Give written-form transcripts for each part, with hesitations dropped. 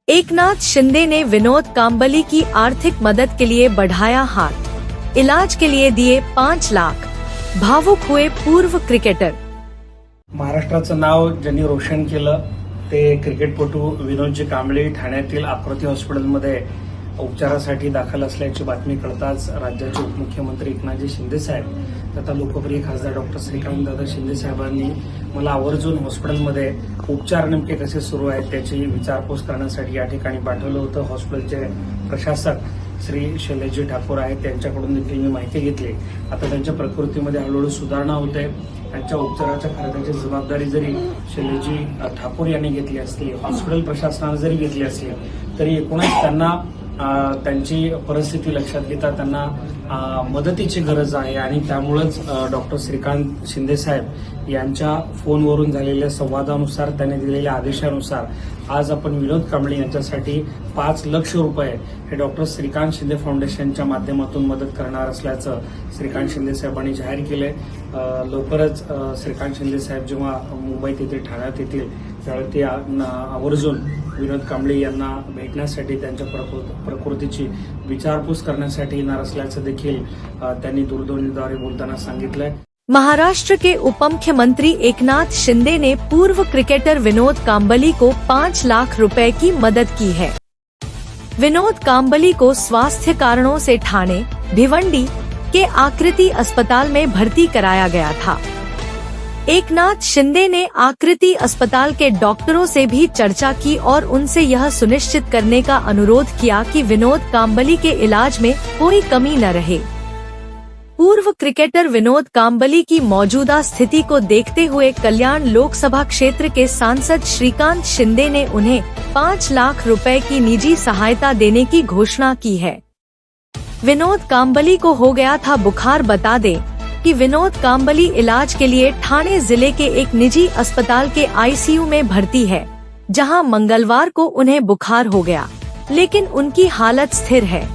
एकनाथ शिंदे ने विनोद कांबली की आर्थिक मदद के लिए बढ़ाया हाथ, इलाज के लिए दिए 5 लाख, भावुक हुए पूर्व क्रिकेटर। महाराष्ट्राचं नाव ज्यांनी रोशन केलं ते क्रिकेटपटू विनोदजी कांबळे ठाण्यातील आकृती हॉस्पिटलमध्ये उपचारासाठी दाखल असल्याची बातमी कळताच राज्याचे उपमुख्यमंत्री एकनाथजी शिंदे साहेब तथा लोकप्रिय खासदार डॉक्टर श्रीकांतदादा शिंदे साहेबांनी मला आवर्जून हॉस्पिटलमध्ये उपचार नेमके कसे सुरू आहेत त्याची विचारपूस करण्यासाठी या ठिकाणी पाठवलं होतं। हॉस्पिटलचे प्रशासक श्री शैलेशजी ठाकूर आहेत, त्यांच्याकडून देखील मी माहिती घेतली। आता त्यांच्या प्रकृतीमध्ये हळूहळू सुधारणा होते। त्यांच्या उपचाराच्या खर्चाची जबाबदारी जरी शैलेशजी ठाकूर यांनी घेतली असली, हॉस्पिटल प्रशासनाने जरी घेतली असली, तरी एकूणच त्यांना त्यांची परिस्थिती लक्षात घेता त्यांना मदतीची गरज आहे आणि त्यामुळेच डॉक्टर श्रीकांत शिंदे साहेब यांच्या फोनवरून झालेल्या संवादानुसार त्यांनी दिलेल्या आदेशानुसार आज आपण विनोद कांबळे यांच्यासाठी 5 लाख रुपये हे डॉक्टर श्रीकांत शिंदे फाउंडेशनच्या माध्यमातून मदत करणार असल्याचं श्रीकांत शिंदे साहेबांनी जाहीर केले। लवकरच श्रीकांत शिंदे साहेब जेव्हा मुंबईत येथे ठाण्यात येतील त्यावेळी ते आवर्जून विनोद कांबळे यांना भेटण्यासाठी त्यांच्या प्रकृतीची विचारपूस करण्यासाठी येणार असल्याचं देखील त्यांनी दूरध्वनीद्वारे बोलताना सांगितलंय। महाराष्ट्र के उप मुख्यमंत्री एकनाथ शिंदे ने पूर्व क्रिकेटर विनोद कांबली को 5 लाख रुपए की मदद की है। विनोद कांबली को स्वास्थ्य कारणों से ठाणे, भिवंडी के आकृति अस्पताल में भर्ती कराया गया था। एकनाथ शिंदे ने आकृति अस्पताल के डॉक्टरों से भी चर्चा की और उनसे यह सुनिश्चित करने का अनुरोध किया कि विनोद कांबली के इलाज में कोई कमी न रहे। पूर्व क्रिकेटर विनोद कांबली की मौजूदा स्थिति को देखते हुए कल्याण लोकसभा क्षेत्र के सांसद श्रीकांत शिंदे ने उन्हें 5 लाख रुपए की निजी सहायता देने की घोषणा की है। विनोद कांबली को हो गया था बुखार। बता दें कि विनोद कांबली इलाज के लिए ठाणे जिले के एक निजी अस्पताल के आईसीयू में भर्ती है, जहां मंगलवार को उन्हें बुखार हो गया, लेकिन उनकी हालत स्थिर है।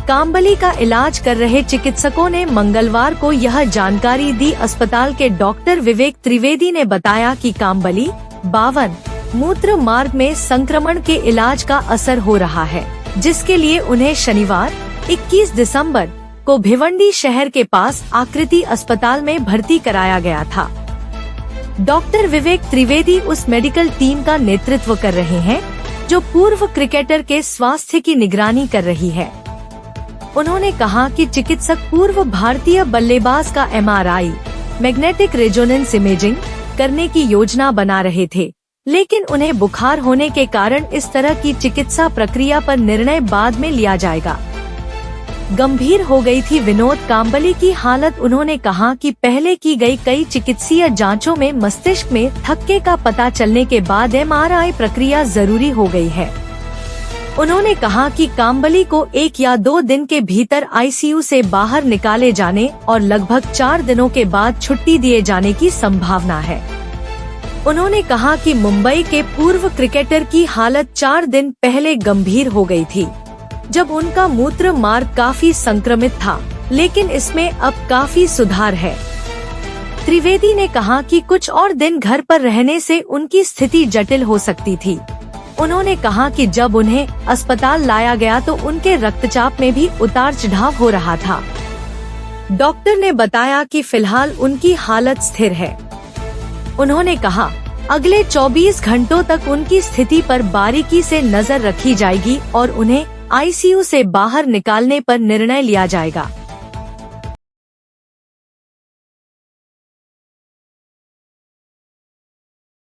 कांबली का इलाज कर रहे चिकित्सकों ने मंगलवार को यह जानकारी दी। अस्पताल के डॉक्टर विवेक त्रिवेदी ने बताया कि कांबली 52 मूत्र मार्ग में संक्रमण के इलाज का असर हो रहा है, जिसके लिए उन्हें शनिवार 21 दिसंबर को भिवंडी शहर के पास आकृति अस्पताल में भर्ती कराया गया था। डॉक्टर विवेक त्रिवेदी उस मेडिकल टीम का नेतृत्व कर रहे हैं जो पूर्व क्रिकेटर के स्वास्थ्य की निगरानी कर रही है। उन्होंने कहा कि चिकित्सक पूर्व भारतीय बल्लेबाज का MRI मैग्नेटिक रेजोनेंस इमेजिंग करने की योजना बना रहे थे, लेकिन उन्हें बुखार होने के कारण इस तरह की चिकित्सा प्रक्रिया पर निर्णय बाद में लिया जाएगा। गंभीर हो गई थी विनोद कांबली की हालत। उन्होंने कहा कि पहले की गई कई चिकित्सीय जांचों में मस्तिष्क में थक्के का पता चलने के बाद MRI प्रक्रिया जरूरी हो गई है। उन्होंने कहा कि कांबली को 1 या 2 दिन के भीतर आईसीयू से बाहर निकाले जाने और लगभग 4 दिनों के बाद छुट्टी दिए जाने की संभावना है। उन्होंने कहा कि मुंबई के पूर्व क्रिकेटर की हालत 4 दिन पहले गंभीर हो गई थी, जब उनका मूत्र मार्ग काफी संक्रमित था, लेकिन इसमें अब काफी सुधार है। त्रिवेदी ने कहा कि कुछ और दिन घर पर रहने से उनकी स्थिति जटिल हो सकती थी। उन्होंने कहा कि जब उन्हें अस्पताल लाया गया तो उनके रक्तचाप में भी उतार चढ़ाव हो रहा था। डॉक्टर ने बताया कि फिलहाल उनकी हालत स्थिर है। उन्होंने कहा अगले 24 घंटों तक उनकी स्थिति पर बारीकी से नजर रखी जाएगी और उन्हें आईसीयू से बाहर निकालने पर निर्णय लिया जाएगा।